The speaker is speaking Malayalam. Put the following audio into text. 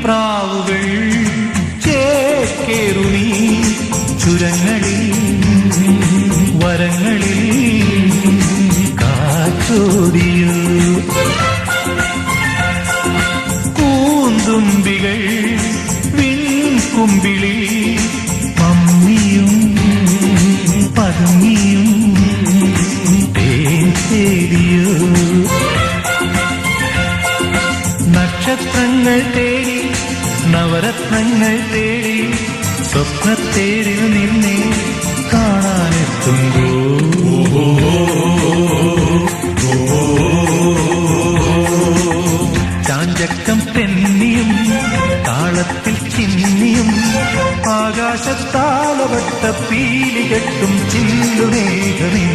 പ്രാവുകൾ ചേക്കേറുമീ ചുരങ്ങളിൽ വരങ്ങളിൽ കാറ്റോടിയോ കൂന്തുമ്പികൾ വിൺകുമ്പിളി പമ്മിയും പതുങ്ങിയും തേടിയോ നക്ഷത്രങ്ങൾ തേടി നവരത്നങ്ങൾ തേടി സ്വപ്നത്തേരിൽ നിന്നെ കാണാനെത്തുമ്പോ ചാഞ്ചക്കം തെന്നിയും താളത്തിൽ ചിന്നിയും ആകാശത്താളവട്ട പീലികെട്ടും ചില്ലുമേഘമേ